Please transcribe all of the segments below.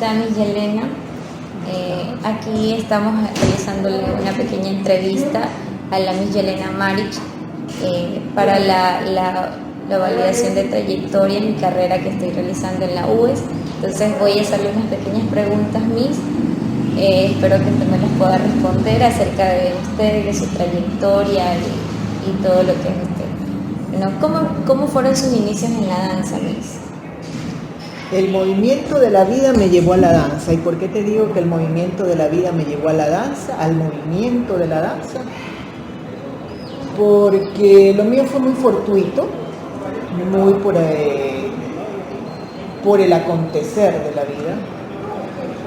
está Miss Yelena? Aquí estamos realizándole una pequeña entrevista a la Miss Yelena Maric para la validación de trayectoria en mi carrera que estoy realizando en la UES. Entonces voy a hacerle unas pequeñas preguntas, Miss. Espero que usted me las pueda responder acerca de usted, de su trayectoria y todo lo que es usted. Bueno, ¿cómo fueron sus inicios en la danza, Miss? El movimiento de la vida me llevó a la danza. ¿Y por qué te digo que el movimiento de la vida me llevó a la danza, al movimiento de la danza? Porque lo mío fue muy fortuito, muy por el acontecer de la vida.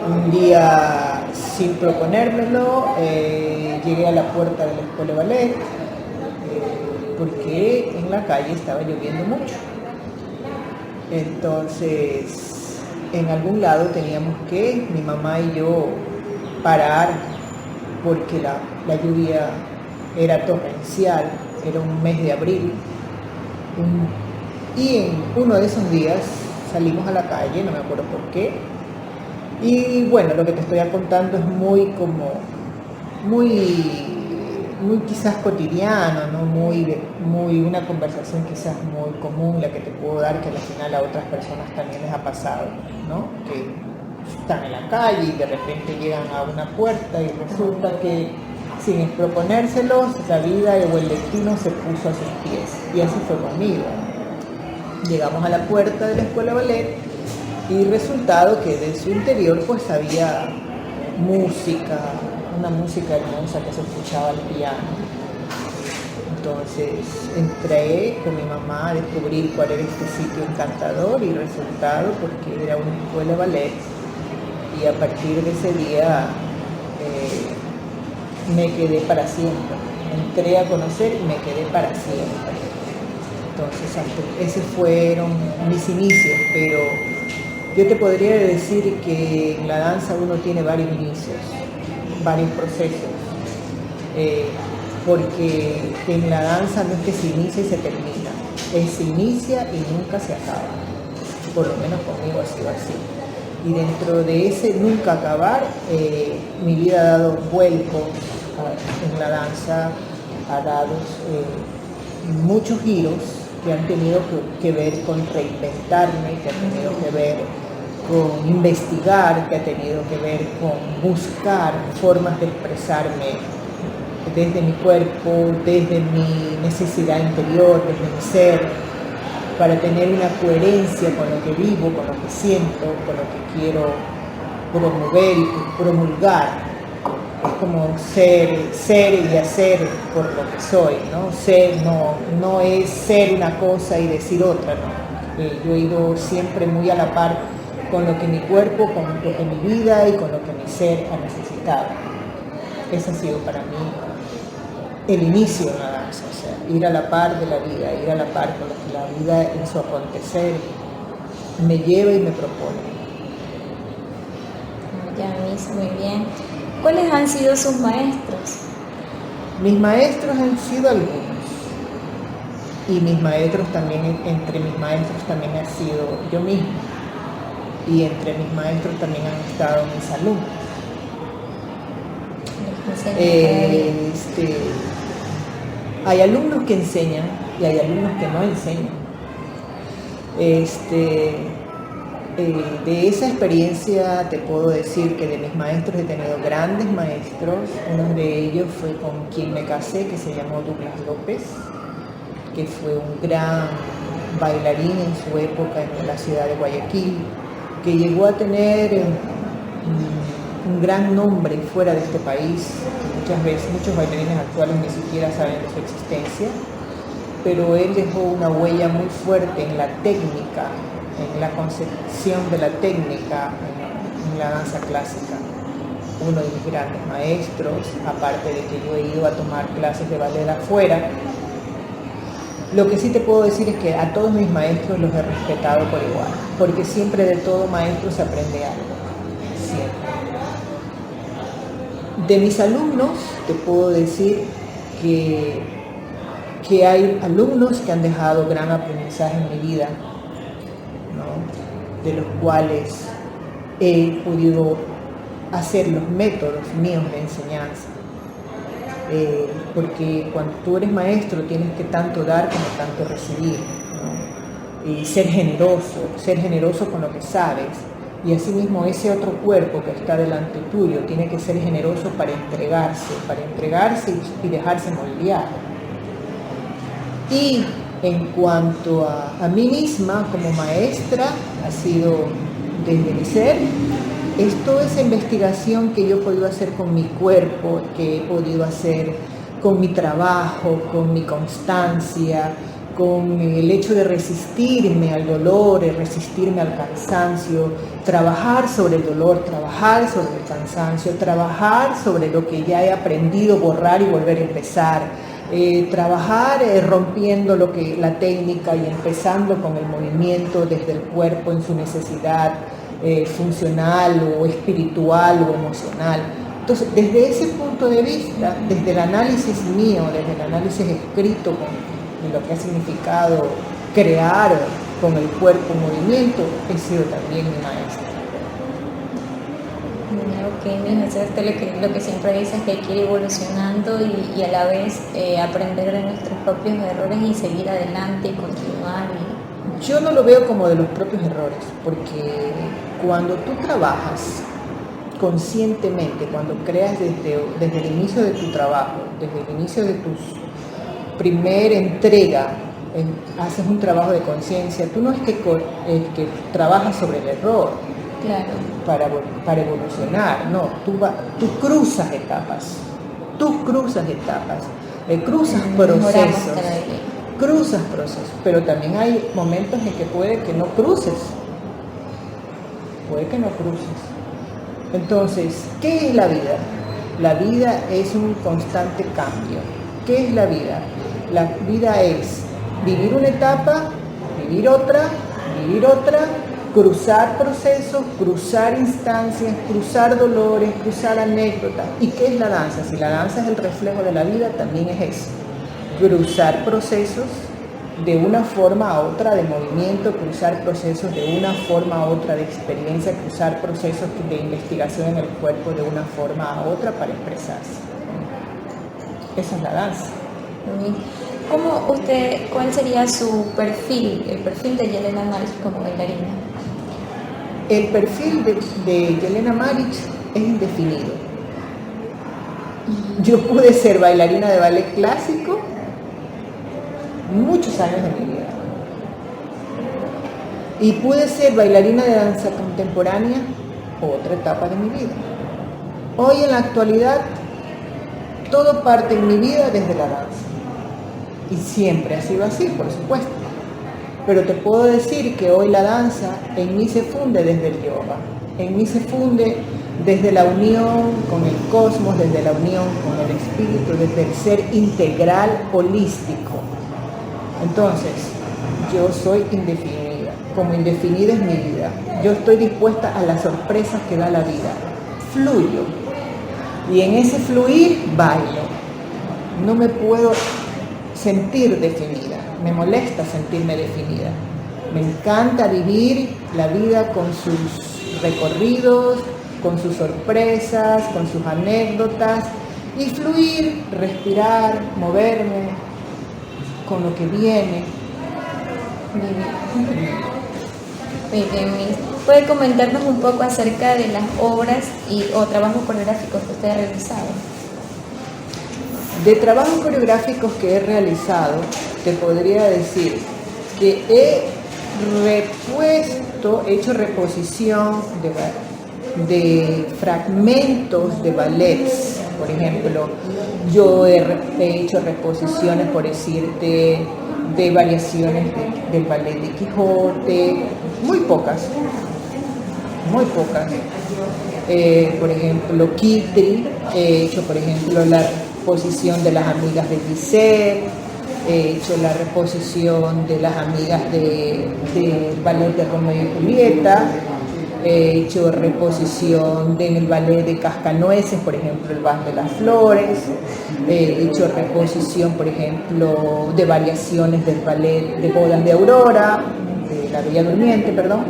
Un día, sin proponérmelo, llegué a la puerta de la escuela de ballet, porque en la calle estaba lloviendo mucho. Entonces, en algún lado teníamos que, mi mamá y yo, parar, porque la lluvia era torrencial, era un mes de abril. Y en uno de esos días salimos a la calle, no me acuerdo por qué. Y bueno, lo que te estoy contando es muy quizás cotidiano, ¿no? Muy una conversación quizás muy común, la que te puedo dar, que al final a otras personas también les ha pasado, ¿no? Que están en la calle y de repente llegan a una puerta y resulta que sin proponérselos, la vida o el destino se puso a sus pies. Y así fue conmigo. Llegamos a la puerta de la escuela de ballet y resultado que de su interior pues había música, una música hermosa que se escuchaba al piano. Entonces entré con mi mamá a descubrir cuál era este sitio encantador y resultado porque era una escuela de ballet, y a partir de ese día me quedé para siempre. Entré a conocer y me quedé para siempre. Entonces esos fueron mis inicios, pero yo te podría decir que en la danza uno tiene varios inicios, varios procesos, porque en la danza no es que se inicia y se termina, se inicia y nunca se acaba, por lo menos conmigo ha sido así. Y dentro de ese nunca acabar, mi vida ha dado vuelco en la danza, ha dado muchos giros que han tenido que ver con reinventarme, que han tenido que ver con investigar, que ha tenido que ver con buscar formas de expresarme desde mi cuerpo, desde mi necesidad interior, desde mi ser, para tener una coherencia con lo que vivo, con lo que siento, con lo que quiero promover y promulgar. Es como ser y hacer por lo que soy, ¿no? Ser no es ser una cosa y decir otra, ¿no? Yo he ido siempre muy a la par con lo que mi cuerpo, con lo que mi vida y con lo que mi ser ha necesitado. Ese ha sido para mí el inicio de la danza, o sea, ir a la par de la vida, ir a la par con lo que la vida en su acontecer me lleva y me propone. Ya, Miss, muy bien. ¿Cuáles han sido sus maestros? Mis maestros han sido algunos, y mis maestros también, entre mis maestros también ha sido yo misma, y entre mis maestros también han estado mis alumnos. Hay alumnos que enseñan y hay alumnos que no enseñan. De esa experiencia te puedo decir que de mis maestros he tenido grandes maestros. Uno de ellos fue con quien me casé, que se llamó Douglas López, que fue un gran bailarín en su época en la ciudad de Guayaquil, que llegó a tener un gran nombre fuera de este país. Muchas veces muchos bailarines actuales ni siquiera saben de su existencia, pero él dejó una huella muy fuerte en la técnica, en la concepción de la técnica en la danza clásica. Uno de mis grandes maestros, aparte de que yo he ido a tomar clases de ballet afuera. Lo que sí te puedo decir es que a todos mis maestros los he respetado por igual, porque siempre de todo maestro se aprende algo, siempre. De mis alumnos te puedo decir que hay alumnos que han dejado gran aprendizaje en mi vida, ¿no? De los cuales he podido hacer los métodos míos de enseñanza. Porque cuando tú eres maestro tienes que tanto dar como tanto recibir, ¿no? Y ser generoso con lo que sabes. Y asimismo ese otro cuerpo que está delante tuyo tiene que ser generoso para entregarse y dejarse moldear. Y en cuanto a mí misma como maestra, ha sido desde mi ser, es toda esa investigación que yo he podido hacer con mi cuerpo, que he podido hacer con mi trabajo, con mi constancia, con el hecho de resistirme al dolor, de resistirme al cansancio, trabajar sobre el dolor, trabajar sobre el cansancio, trabajar sobre lo que ya he aprendido, borrar y volver a empezar, trabajar rompiendo la técnica y empezando con el movimiento desde el cuerpo en su necesidad funcional o espiritual o emocional. Entonces, desde ese punto de vista, desde el análisis mío, desde el análisis escrito de lo que ha significado crear con el cuerpo movimiento, he sido también mi maestra. Ok, mi maestra, lo que siempre dice es que hay que ir evolucionando y a la vez aprender de nuestros propios errores y seguir adelante y continuar. Yo no lo veo como de los propios errores, porque cuando tú trabajas conscientemente, cuando creas desde el inicio de tu trabajo, desde el inicio de tu primera entrega, haces un trabajo de conciencia, tú no es que trabajas sobre el error, claro, para evolucionar, no, tú cruzas etapas, cruzas procesos, pero también hay momentos en que puede que no cruces. Entonces, ¿qué es la vida? La vida es un constante cambio. ¿Qué es la vida? La vida es vivir una etapa, vivir otra, cruzar procesos, cruzar instancias, cruzar dolores, cruzar anécdotas. ¿Y qué es la danza? Si la danza es el reflejo de la vida, también es eso. Cruzar procesos de una forma a otra de movimiento, cruzar procesos de una forma a otra de experiencia, cruzar procesos de investigación en el cuerpo de una forma a otra para expresarse. Esa es la danza. ¿Cuál sería su perfil, el perfil de Yelena Maric como bailarina? El perfil de Yelena Maric es indefinido. Yo pude ser bailarina de ballet clásico muchos años de mi vida. Y pude ser bailarina de danza contemporánea otra etapa de mi vida. Hoy en la actualidad, todo parte en mi vida desde la danza. Y siempre ha sido así, por supuesto. Pero te puedo decir que hoy la danza en mí se funde desde el yoga. En mí se funde desde la unión con el cosmos, desde la unión con el espíritu, desde el ser integral, holístico. Entonces, yo soy indefinida, como indefinida es mi vida. Yo estoy dispuesta a las sorpresas que da la vida. Fluyo. Y en ese fluir bailo. No me puedo sentir definida. Me molesta sentirme definida. Me encanta vivir la vida con sus recorridos, con sus sorpresas, con sus anécdotas y fluir, respirar, moverme con lo que viene. Muy bien. ¿Puede comentarnos un poco acerca de las obras o trabajos coreográficos que usted ha realizado? De trabajos coreográficos que he realizado, te podría decir que he hecho reposición de fragmentos de ballets. Por ejemplo, yo he hecho reposiciones, por decirte, de variaciones del ballet de Quijote, muy pocas. Por ejemplo, Kitri, he hecho, por ejemplo, la reposición de las amigas de Bizet, he hecho la reposición de las amigas del ballet de Romeo y Julieta, he hecho reposición en el ballet de Cascanueces, por ejemplo, el Vals de las Flores, he hecho reposición, por ejemplo, de variaciones del ballet de Bodas de Aurora, de La Bella Durmiente, perdón.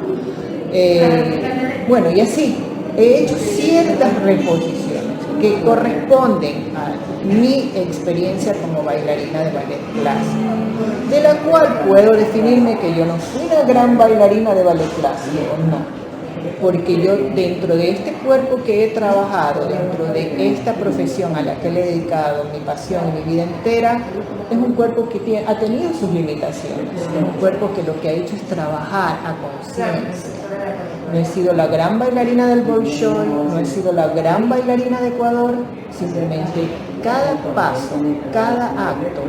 Bueno, y así, he hecho ciertas reposiciones que corresponden a mi experiencia como bailarina de ballet clásico, de la cual puedo definirme que yo no fui una gran bailarina de ballet clásico, no. Porque yo dentro de este cuerpo que he trabajado, dentro de esta profesión a la que le he dedicado mi pasión y mi vida entera, es un cuerpo que ha tenido sus limitaciones, es un cuerpo que lo que ha hecho es trabajar a conciencia. No he sido la gran bailarina del Bolshoi, no he sido la gran bailarina de Ecuador, simplemente cada paso, cada acto,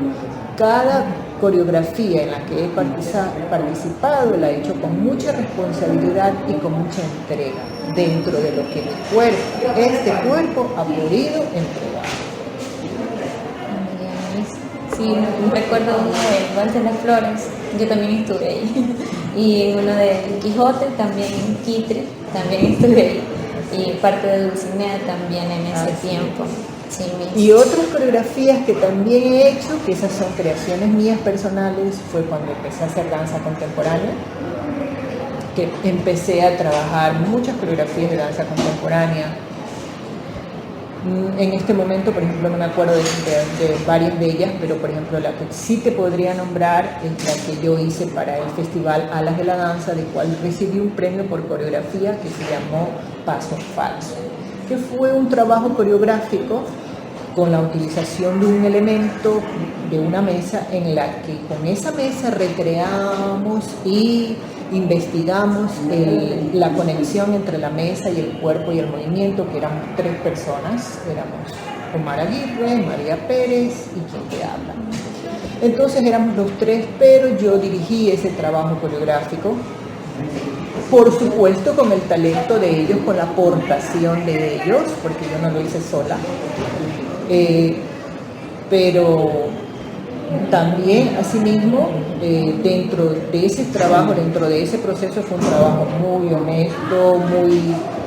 cada coreografía en la que he participado la he hecho con mucha responsabilidad y con mucha entrega dentro de lo que mi cuerpo, este cuerpo ha podido entregar. Sí, recuerdo uno de Vals de las Flores, yo también estuve ahí, y uno de Quijote, también en Kitri, también estuve ahí, y parte de Dulcinea también en ese tiempo. Sí, y otras coreografías que también he hecho, que esas son creaciones mías personales, fue cuando empecé a hacer danza contemporánea, que empecé a trabajar muchas coreografías de danza contemporánea. En este momento, por ejemplo, no me acuerdo de varias de ellas, pero por ejemplo la que sí te podría nombrar es la que yo hice para el Festival Alas de la Danza, del cual recibí un premio por coreografía que se llamó Paso Falso, que fue un trabajo coreográfico con la utilización de un elemento de una mesa en la que con esa mesa recreamos y investigamos la conexión entre la mesa y el cuerpo y el movimiento, que éramos 3 personas, éramos Omar Aguirre, María Pérez y quien te habla. Entonces éramos los 3, pero yo dirigí ese trabajo coreográfico, por supuesto con el talento de ellos, con la aportación de ellos, porque yo no lo hice sola, pero también, asimismo, dentro de ese trabajo, dentro de ese proceso, fue un trabajo muy honesto,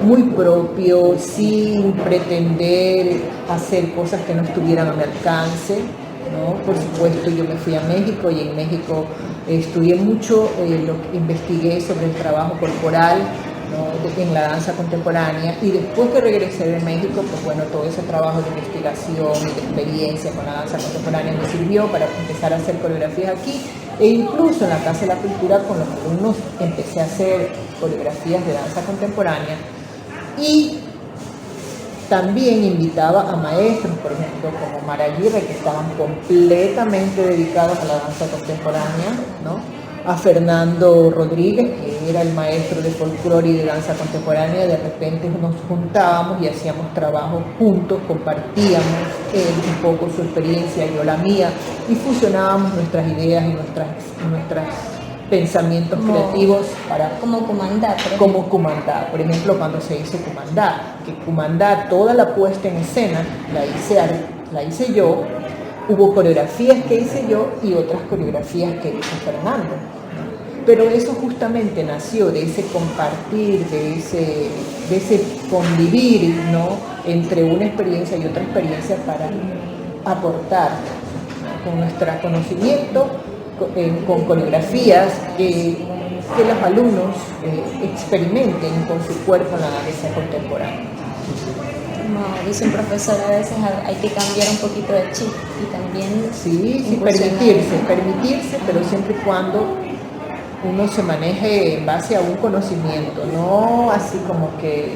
muy propio, sin pretender hacer cosas que no estuvieran a mi alcance, ¿no? Por supuesto, yo me fui a México y en México estudié mucho, investigué sobre el trabajo corporal, ¿no? En la danza contemporánea, y después que regresé de México, pues bueno, todo ese trabajo de investigación y de experiencia con la danza contemporánea me sirvió para empezar a hacer coreografías aquí, e incluso en la Casa de la Cultura con los alumnos empecé a hacer coreografías de danza contemporánea, y también invitaba a maestros, por ejemplo, como Omar Aguirre, que estaban completamente dedicados a la danza contemporánea, ¿no? A Fernando Rodríguez, que era el maestro de folclore y de danza contemporánea. De repente nos juntábamos y hacíamos trabajo juntos, compartíamos él un poco su experiencia, yo la mía, y fusionábamos nuestras ideas y nuestros pensamientos creativos para... Como Cumandá, como Cumandá, por ejemplo, cuando se hizo Cumandá, que Cumandá, toda la puesta en escena la hice yo. Hubo coreografías que hice yo y otras coreografías que hizo Fernando. Pero eso justamente nació de ese compartir, de ese convivir, ¿no? Entre una experiencia y otra experiencia para aportar, ¿no? Con nuestro conocimiento, con coreografías que los alumnos experimenten con su cuerpo en la danza contemporánea. Como dice un profesor, a veces hay que cambiar un poquito de chip y también... Sí, permitirse, pero siempre y cuando uno se maneje en base a un conocimiento, no así como que,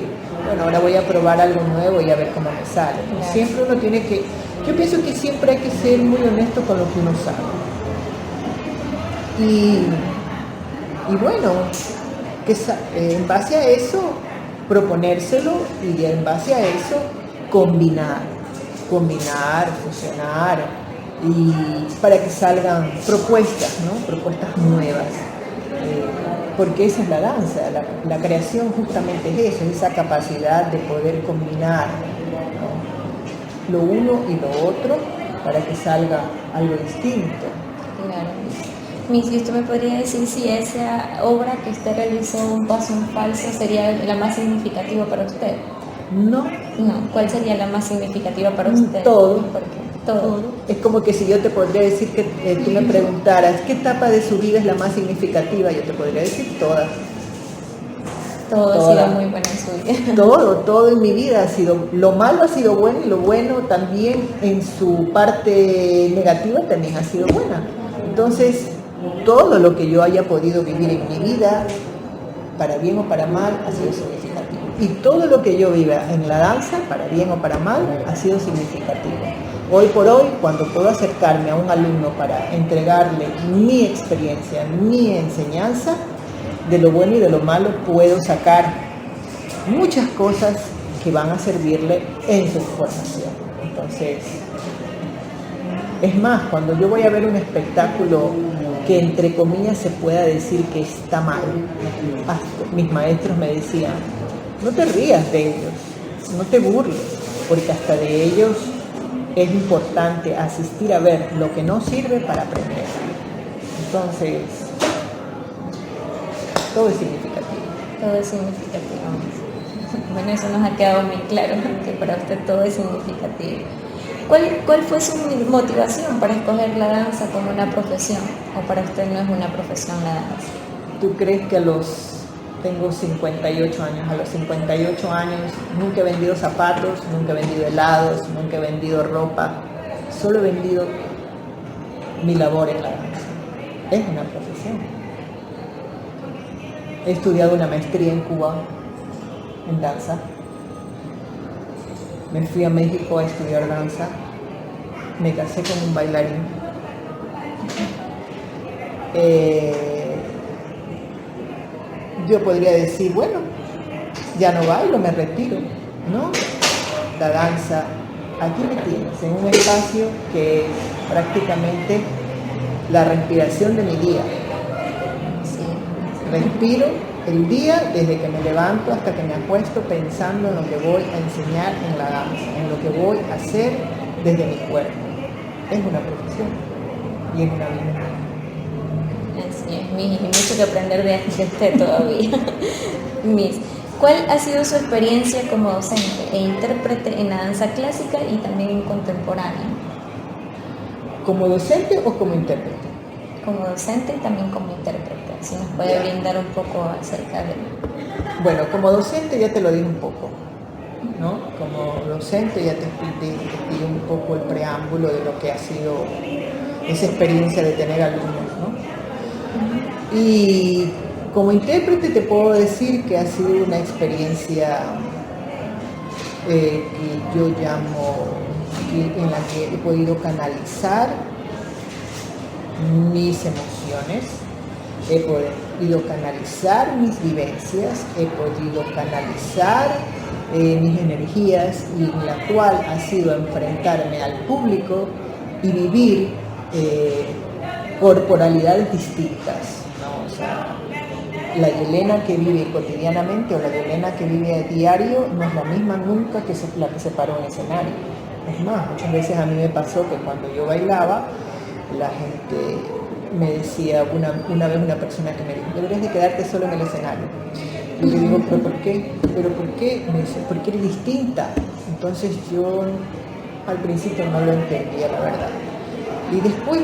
bueno, ahora voy a probar algo nuevo y a ver cómo me sale. Claro. Siempre uno tiene que, yo pienso que siempre hay que ser muy honesto con lo que uno sabe. Y bueno, que en base a eso, proponérselo, y en base a eso combinar, fusionar, y para que salgan propuestas, ¿no? Propuestas nuevas, porque esa es la danza, la creación justamente es eso, esa capacidad de poder combinar, ¿no? Lo uno y lo otro para que salga algo distinto. Claro. Missy, ¿usted me podría decir si esa obra que usted realizó, Un Paso en Falso, sería la más significativa para usted? No. ¿Cuál sería la más significativa para usted? Todo. ¿Por qué? Todo. Es como que si yo te podría decir que tú me preguntaras qué etapa de su vida es la más significativa, yo te podría decir todas. Todo ha Toda. sido muy bueno en su vida. Todo en mi vida ha sido, lo malo ha sido bueno y lo bueno también en su parte negativa también ha sido buena. Entonces, todo lo que yo haya podido vivir en mi vida, para bien o para mal, ha sido significativo. Y todo lo que yo viva en la danza, para bien o para mal, ha sido significativo. Hoy por hoy, cuando puedo acercarme a un alumno para entregarle mi experiencia, mi enseñanza, de lo bueno y de lo malo puedo sacar muchas cosas que van a servirle en su formación. Entonces, es más, cuando yo voy a ver un espectáculo que entre comillas se pueda decir que está mal, mis maestros me decían, no te rías de ellos, no te burles, porque hasta de ellos es importante asistir a ver lo que no sirve para aprender. Entonces, todo es significativo. Todo es significativo. Bueno, eso nos ha quedado muy claro, que para usted todo es significativo. ¿Cuál fue su motivación para escoger la danza como una profesión? ¿O para usted no es una profesión la danza? ¿Tú crees que tengo 58 años, a los 58 años nunca he vendido zapatos, nunca he vendido helados, nunca he vendido ropa, solo he vendido mi labor en la danza? Es una profesión. He estudiado una maestría en Cuba en danza. Me fui a México a estudiar danza. Me casé con un bailarín. Yo podría decir, bueno, ya no bailo, me retiro. No, la danza, aquí me tienes, en un espacio que es prácticamente la respiración de mi día. Sí. Respiro el día desde que me levanto hasta que me acuesto pensando en lo que voy a enseñar en la danza, en lo que voy a hacer desde mi cuerpo. Es una profesión y es una vida. Así es, Miss, y mucho que aprender de usted todavía. Miss, ¿cuál ha sido su experiencia como docente e intérprete en la danza clásica y también en contemporánea? ¿Como docente o como intérprete? Como docente y también como intérprete. Si nos puede brindar un poco acerca de... Bueno, como docente ya te lo dije un poco, ¿no? Como docente ya te expliqué un poco el preámbulo de lo que ha sido esa experiencia de tener alumnos, ¿no? Y como intérprete te puedo decir que ha sido una experiencia que yo llamo, en la que he podido canalizar mis emociones, he podido canalizar mis vivencias, he podido canalizar mis energías, y en la cual ha sido enfrentarme al público y vivir corporalidades distintas, ¿no? O sea, la Yelena que vive cotidianamente o la Yelena que vive a diario no es la misma nunca que la que se paró en escenario. Es más, muchas veces a mí me pasó que cuando yo bailaba, la gente me decía, una vez una persona que me dijo, deberías de quedarte solo en el escenario. Y le digo, ¿pero por qué? ¿Pero por qué? Me dice, porque eres distinta. Entonces yo al principio no lo entendía, la verdad. Y después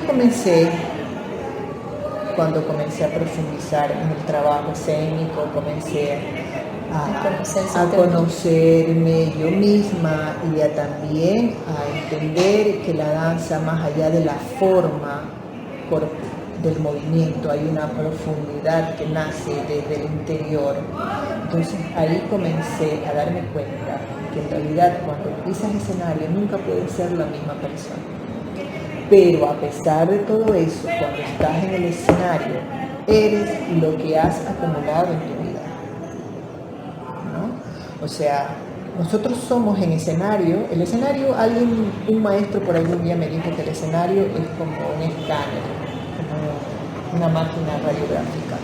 cuando comencé a profundizar en el trabajo escénico, comencé a conocerme yo misma y también a entender que la danza, más allá de la forma del movimiento, hay una profundidad que nace desde el interior. Entonces ahí comencé a darme cuenta que en realidad cuando pisas escenario nunca puedes ser la misma persona. Pero a pesar de todo eso, cuando estás en el escenario, eres lo que has acumulado en tu vida, ¿no? O sea, nosotros somos en escenario. El escenario, un maestro por algún día me dijo que el escenario es como un escáner, como una máquina radiográfica.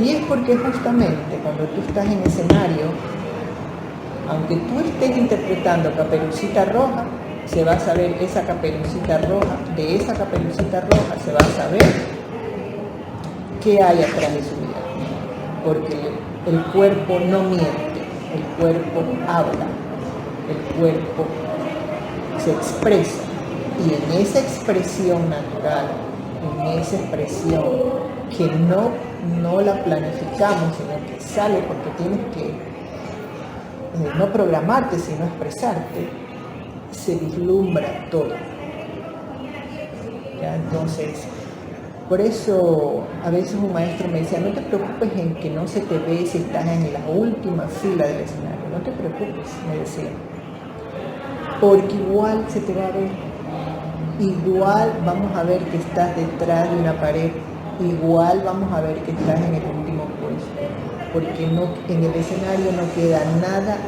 Y es porque justamente cuando tú estás en escenario, aunque tú estés interpretando Caperucita Roja, se va a saber esa Caperucita Roja, de esa Caperucita Roja se va a saber qué hay atrás de su vida, porque el cuerpo no miente, el cuerpo habla, el cuerpo se expresa, y en esa expresión natural, en esa expresión que no la planificamos, sino que sale porque tienes que no programarte, sino expresarte, se vislumbra todo. ¿Ya? Entonces, por eso a veces un maestro me decía, no te preocupes en que no se te ve si estás en la última fila del escenario, no te preocupes, me decía, porque igual se te va a ver, igual vamos a ver que estás detrás de una pared, igual vamos a ver que estás en el último puesto, porque no, en el escenario no queda nada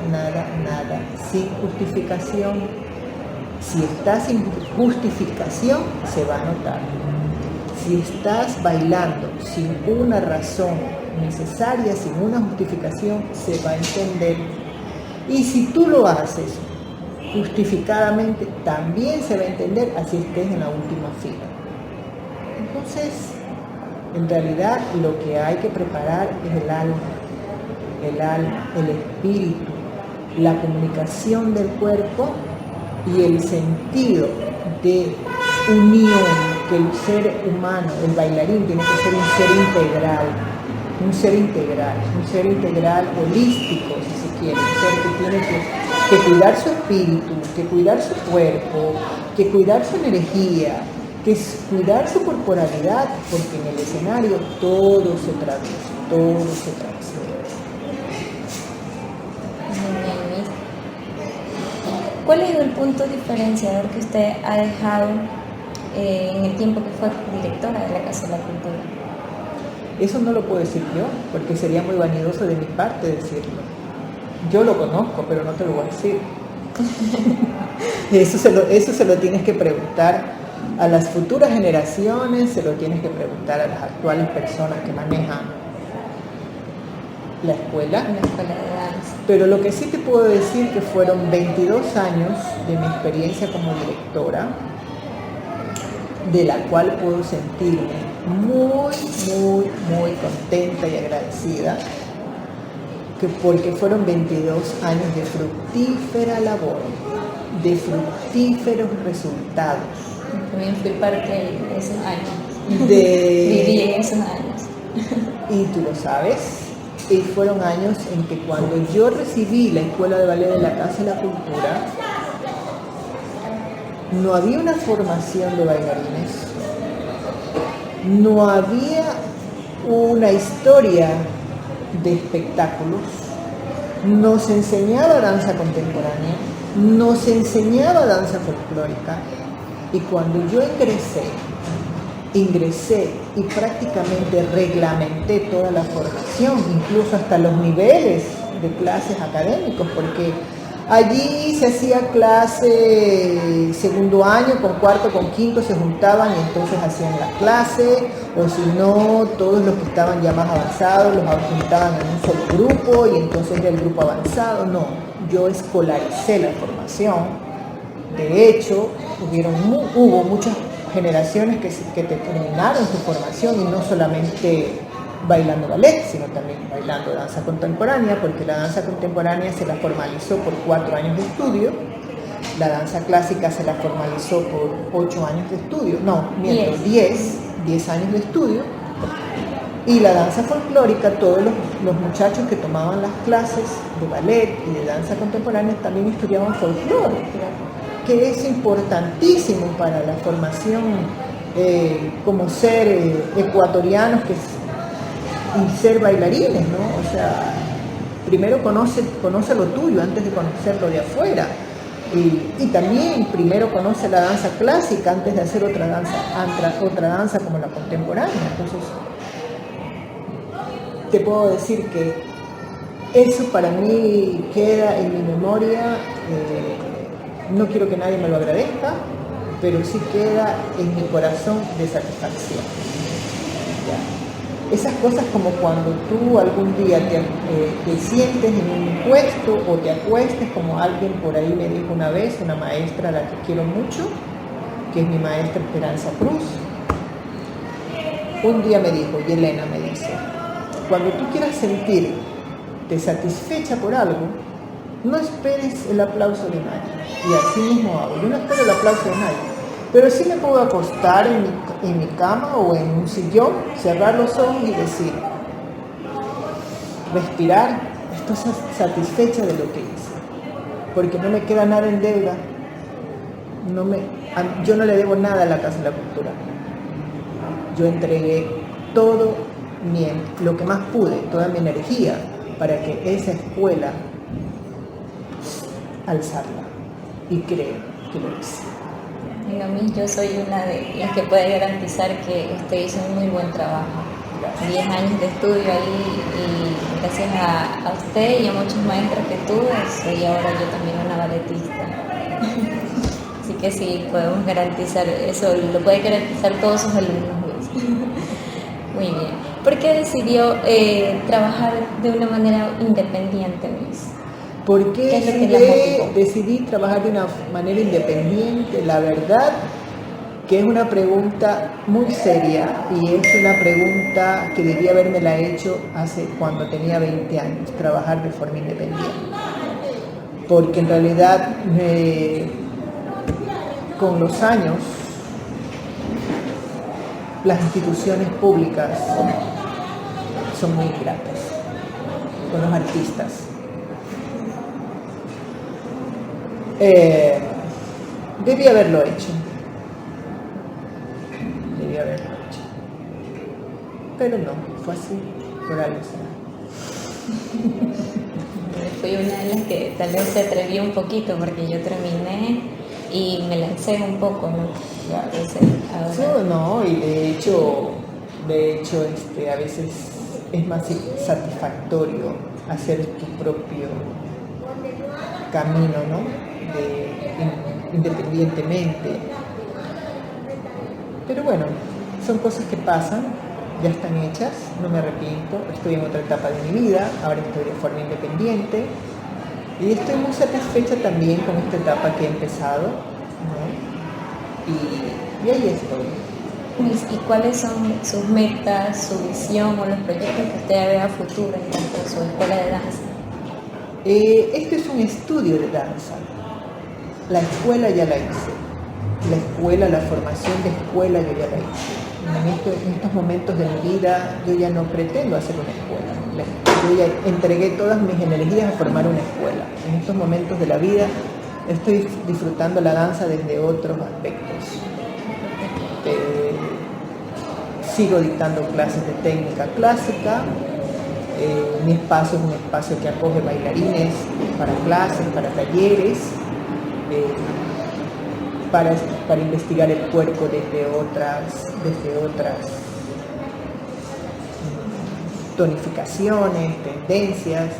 sin justificación. Si estás sin justificación, se va a notar. Si estás bailando sin una razón necesaria, sin una justificación, se va a entender. Y si tú lo haces justificadamente, también se va a entender, así estés en la última fila. Entonces, en realidad lo que hay que preparar es el alma, el espíritu, la comunicación del cuerpo y el sentido de unión que el ser humano, el bailarín, tiene que ser un ser integral holístico, si se quiere, un ser que tiene que cuidar su espíritu, que cuidar su cuerpo, que cuidar su energía, que cuidar su corporalidad, porque en el escenario todo se traduce, todo se transmite. ¿Cuál es el punto diferenciador que usted ha dejado en el tiempo que fue directora de la Casa de la Cultura? Eso no lo puedo decir yo, porque sería muy vanidoso de mi parte decirlo. Yo lo conozco, pero no te lo voy a decir. Eso se lo tienes que preguntar a las futuras generaciones, se lo tienes que preguntar a las actuales personas que manejan la escuela. La escuela de danza. Pero lo que sí te puedo decir que fueron 22 años de mi experiencia como directora, de la cual puedo sentirme muy contenta y agradecida, porque fueron 22 años de fructífera labor, de fructíferos resultados. También fui parte de esos años. Viví en esos años. Y tú lo sabes. Y fueron años en que cuando yo recibí la Escuela de Ballet de la Casa de la Cultura, no había una formación de bailarines, no había una historia de espectáculos, nos enseñaba danza contemporánea, nos enseñaba danza folclórica, y cuando yo ingresé y prácticamente reglamenté toda la formación, incluso hasta los niveles de clases académicos, porque allí se hacía clase segundo año, con cuarto, con quinto se juntaban y entonces hacían la clase, o si no, todos los que estaban ya más avanzados los juntaban en un solo grupo y entonces era el grupo avanzado. No, yo escolaricé la formación. De hecho, hubo muchas generaciones que terminaron su formación y no solamente bailando ballet, sino también bailando danza contemporánea, porque la danza contemporánea se la formalizó por 4 años de estudio, la danza clásica se la formalizó por 8 años de estudio, 10 años de estudio, y la danza folclórica, todos los muchachos que tomaban las clases de ballet y de danza contemporánea también estudiaban folclore, que es importantísimo para la formación como ser ecuatorianos y ser bailarines, ¿no? O sea, primero conoce lo tuyo antes de conocer lo de afuera. Y también primero conoce la danza clásica antes de hacer otra danza como la contemporánea. Entonces, te puedo decir que eso para mí queda en mi memoria. No quiero que nadie me lo agradezca, pero sí queda en mi corazón de satisfacción. ¿Ya? Esas cosas como cuando tú algún día te sientes en un puesto o te acuestes, como alguien por ahí me dijo una vez, una maestra a la que quiero mucho, que es mi maestra Esperanza Cruz. Un día me dijo, Yelena, me dice, cuando tú quieras sentirte satisfecha por algo, no esperes el aplauso de nadie. Y así mismo hago. Yo no espero el aplauso de nadie. Pero sí me puedo acostar en mi cama o en un sillón, cerrar los ojos y decir, respirar, estoy satisfecha de lo que hice, porque no me queda nada en deuda. Yo no le debo nada a la Casa de la Cultura. Yo entregué todo lo que más pude, toda mi energía, para que esa escuela alzarla. Y creo que lo hice. Y a mí, yo soy una de las que puede garantizar que usted hizo un muy buen trabajo. 10 años de estudio ahí, y gracias a usted y a muchos maestros que tuve, soy ahora yo también una balletista. Así que sí, podemos garantizar eso, lo pueden garantizar todos sus alumnos, Luis. Muy bien. ¿Por qué decidió trabajar de una manera independiente, Luis? ¿Por qué ¿Qué es lo que la motivó? decidí trabajar de una manera independiente? La verdad que es una pregunta muy seria y es una pregunta que debía habérmela hecho cuando tenía 20 años, trabajar de forma independiente. Porque en realidad con los años las instituciones públicas son muy ingratas con los artistas. Debí haberlo hecho. Pero no, fue así, por algo será. Fui una de las que tal vez se atrevió un poquito, porque yo terminé y me lancé un poco, ¿no? Claro. Entonces, ahora... Sí, no, y de hecho a veces es más satisfactorio hacer tu propio camino, ¿no? Independientemente. Pero bueno, son cosas que pasan, ya están hechas, no me arrepiento, estoy en otra etapa de mi vida, ahora estoy de forma independiente y estoy muy satisfecha también con esta etapa que he empezado, ¿no? Y ahí estoy. ¿Y cuáles son sus metas, su visión o los proyectos que usted ve a futuro en cuanto a su escuela de danza? Este es un estudio de danza. La escuela ya la hice. La formación de escuela yo ya la hice. En estos momentos de mi vida yo ya no pretendo hacer una escuela. Yo ya entregué todas mis energías a formar una escuela. En estos momentos de la vida estoy disfrutando la danza desde otros aspectos. Sigo dictando clases de técnica clásica. Mi espacio es un espacio que acoge bailarines para clases, para talleres, para investigar el cuerpo desde otras tonificaciones, tendencias,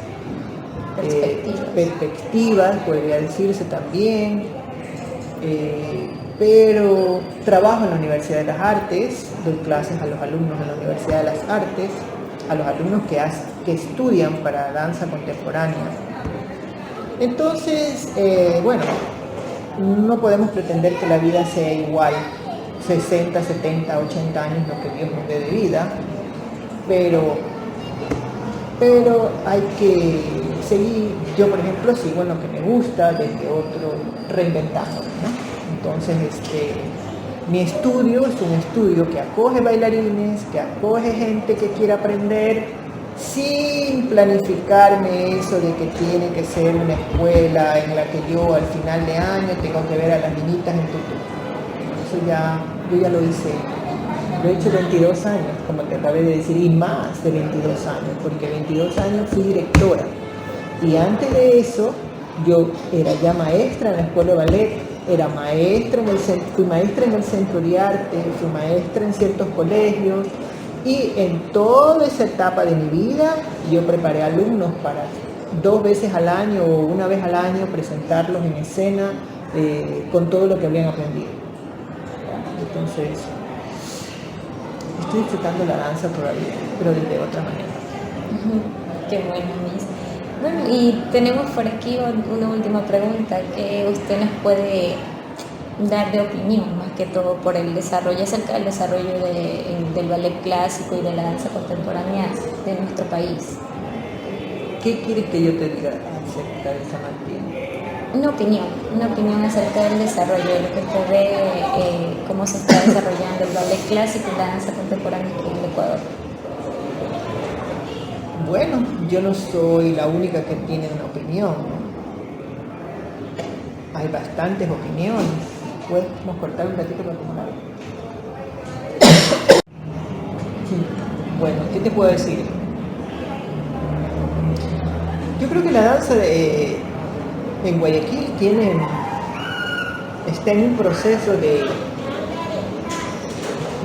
perspectivas, podría decirse también. Pero trabajo en la Universidad de las Artes, doy clases a los alumnos de la Universidad de las Artes, a los alumnos que estudian para danza contemporánea. Entonces, bueno, no podemos pretender que la vida sea igual, 60, 70, 80 años lo que Dios nos dé de vida, pero hay que seguir. Yo, por ejemplo, sigo en lo que me gusta, desde otro, reinventándome, ¿no? Entonces, mi estudio es un estudio que acoge bailarines, que acoge gente que quiera aprender, sin planificarme eso de que tiene que ser una escuela en la que yo al final de año tengo que ver a las niñitas en tutú. Eso yo ya lo hice. Lo he hecho 22 años, como te acabé de decir, y más de 22 años, porque 22 años fui directora. Y antes de eso, yo era ya maestra en la escuela de ballet, fui maestra en el centro de arte, fui maestra en ciertos colegios, y en toda esa etapa de mi vida yo preparé alumnos para 2 veces al año o 1 vez al año presentarlos en escena con todo lo que habían aprendido. Entonces, estoy disfrutando la danza todavía, pero de otra manera. Qué bueno, Miss. Bueno, y tenemos por aquí una última pregunta que usted nos puede dar de opinión, más que todo por el desarrollo, acerca del desarrollo del ballet clásico y de la danza contemporánea de nuestro país. ¿Qué quieres que yo te diga acerca de esa materia? una opinión acerca del desarrollo, de lo que usted ve, cómo se está desarrollando el ballet clásico y la danza contemporánea aquí en el Ecuador. Bueno, yo no soy la única que tiene una opinión, ¿no? Hay bastantes opiniones. ¿Podemos cortar un ratito para tomar algo? Bueno, ¿qué te puedo decir? Yo creo que la danza en Guayaquil está en un proceso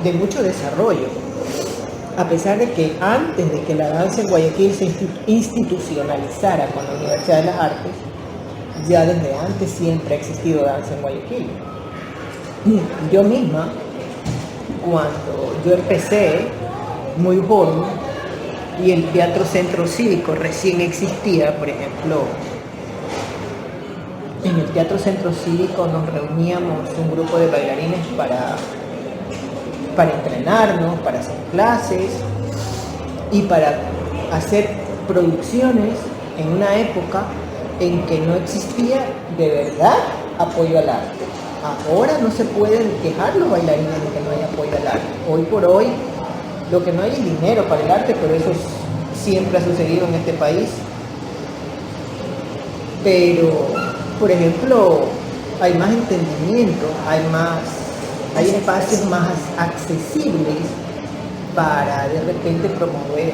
de mucho desarrollo. A pesar de que antes de que la danza en Guayaquil se institucionalizara con la Universidad de las Artes, ya desde antes siempre ha existido danza en Guayaquil. Yo misma, cuando yo empecé muy joven y el Teatro Centro Cívico recién existía, por ejemplo, en el Teatro Centro Cívico nos reuníamos un grupo de bailarines para entrenarnos, para hacer clases y para hacer producciones en una época en que no existía de verdad apoyo al arte. Ahora no se pueden quejar los bailarines de que no hay apoyo al arte. Hoy por hoy lo que no hay es dinero para el arte, pero eso siempre ha sucedido en este país. Pero, por ejemplo, hay más entendimiento, hay espacios más accesibles para de repente proponer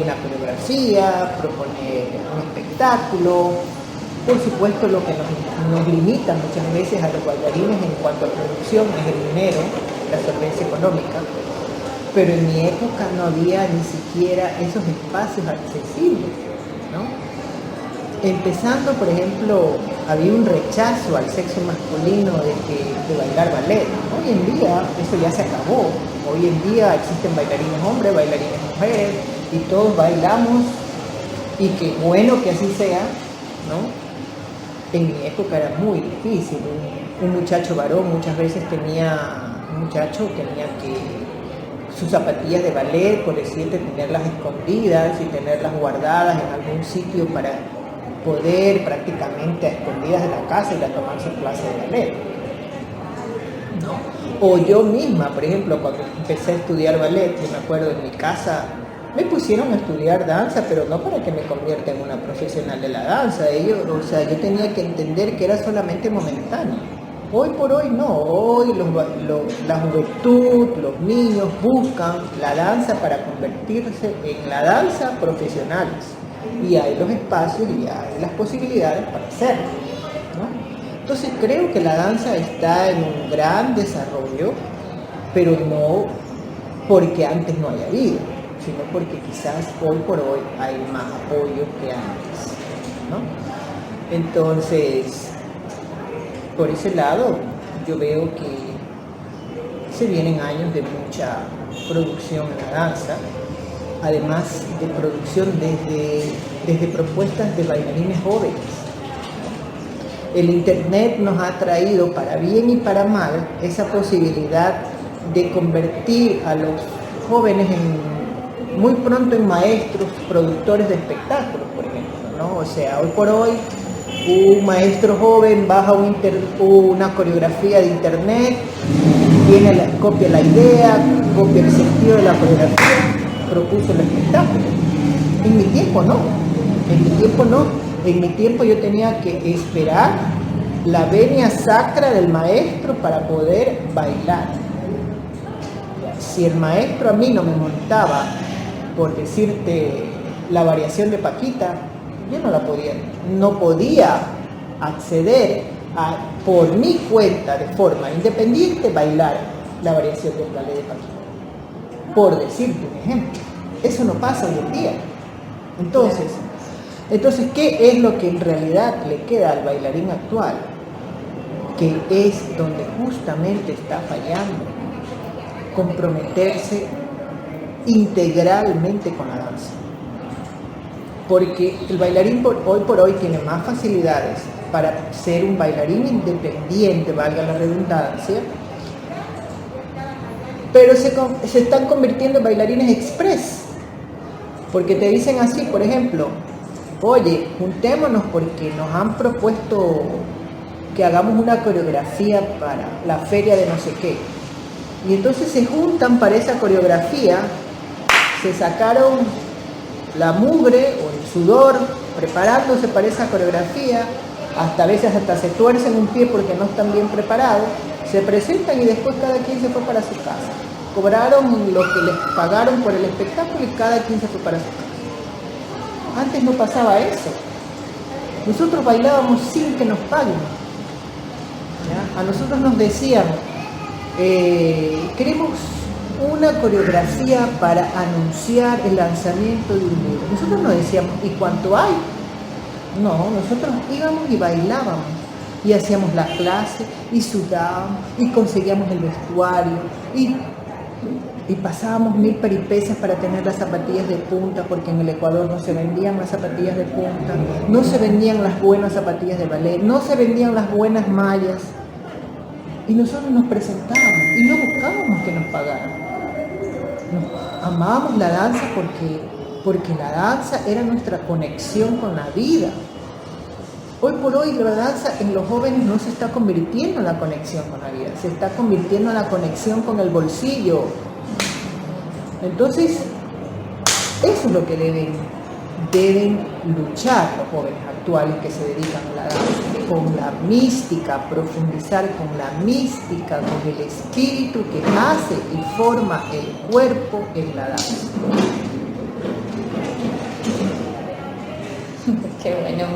una coreografía, proponer un espectáculo. Por supuesto, lo que nos limita muchas veces a los bailarines en cuanto a producción es el dinero, la solvencia económica, pero en mi época no había ni siquiera esos espacios accesibles, ¿no? Empezando, por ejemplo, había un rechazo al sexo masculino de bailar ballet. Hoy en día eso ya se acabó. Hoy en día existen bailarines hombres, bailarines mujeres, y todos bailamos, y qué bueno que así sea, ¿no? En mi época era muy difícil. Un muchacho varón muchas veces tenía que sus zapatillas de ballet, por decirte, tenerlas escondidas y tenerlas guardadas en algún sitio para poder prácticamente a escondidas de la casa ir a tomar su clase de ballet, ¿no? O yo misma, por ejemplo, cuando empecé a estudiar ballet, yo me acuerdo en mi casa, me pusieron a estudiar danza, pero no para que me convierta en una profesional de la danza. Yo tenía que entender que era solamente momentáneo. Hoy por hoy no, hoy la juventud, los niños buscan la danza para convertirse en la danza profesionales. Y hay los espacios y hay las posibilidades para hacerlo, ¿no? Entonces creo que la danza está en un gran desarrollo, pero no porque antes no haya habido, sino porque quizás hoy por hoy hay más apoyo que antes, ¿no? Entonces, por ese lado, yo veo que se vienen años de mucha producción en la danza, además de producción desde propuestas de bailarines jóvenes. El Internet nos ha traído, para bien y para mal, esa posibilidad de convertir a los jóvenes muy pronto en maestros, productores de espectáculos, por ejemplo, ¿no? O sea, hoy por hoy un maestro joven baja una coreografía de Internet, copia la idea, copia el sentido de la coreografía, propuso el espectáculo. En mi tiempo no. En mi tiempo yo tenía que esperar la venia sacra del maestro para poder bailar. Si el maestro a mí no me montaba, por decirte, la variación de Paquita, yo no podía acceder por mi cuenta, de forma independiente, bailar la variación del ballet de Paquita. Por decirte un ejemplo. Eso no pasa hoy en día. Entonces, ¿qué es lo que en realidad le queda al bailarín actual? Que es donde justamente está fallando. Comprometerse integralmente con la danza. Porque el bailarín hoy por hoy tiene más facilidades para ser un bailarín independiente, valga la redundancia, pero se están convirtiendo en bailarines express, porque te dicen así, por ejemplo, oye, juntémonos porque nos han propuesto que hagamos una coreografía para la feria de no sé qué. Y entonces se juntan para esa coreografía, se sacaron la mugre o el sudor preparándose para esa coreografía, hasta a veces hasta se tuercen un pie porque no están bien preparados, se presentan y después cada quien se fue para su casa. Cobraron lo que les pagaron por el espectáculo y cada quien se fue para su casa. Antes no pasaba eso. Nosotros bailábamos sin que nos paguen. ¿Ya? A nosotros nos decían, queremos una coreografía para anunciar el lanzamiento de un libro. Nosotros no decíamos, ¿y cuánto hay? No, nosotros íbamos y bailábamos. Y hacíamos la clase, y sudábamos, y conseguíamos el vestuario, y pasábamos 1000 peripecias para tener las zapatillas de punta, porque en el Ecuador no se vendían las zapatillas de punta, no se vendían las buenas zapatillas de ballet, no se vendían las buenas mallas. Y nosotros nos presentábamos y no buscábamos que nos pagaran. Amábamos la danza porque la danza era nuestra conexión con la vida. Hoy por hoy la danza en los jóvenes no se está convirtiendo en la conexión con la vida, se está convirtiendo en la conexión con el bolsillo. Entonces, eso es lo que deben luchar los jóvenes actuales que se dedican a la danza, con la mística, profundizar con la mística, con el espíritu que hace y forma el cuerpo en la danza. Qué bueno,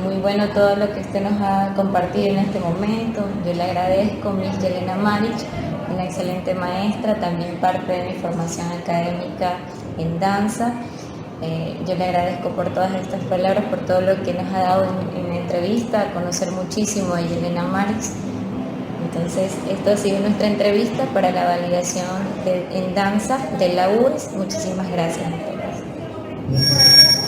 muy bueno todo lo que usted nos ha compartido en este momento. Yo le agradezco, Miss Yelena Marić, una excelente maestra, también parte de mi formación académica en danza. Yo le agradezco por todas estas palabras, por todo lo que nos ha dado en la entrevista, a conocer muchísimo a Yelena Marić. Entonces, esto ha sido nuestra entrevista para la validación en danza de la UES. Muchísimas gracias a todos.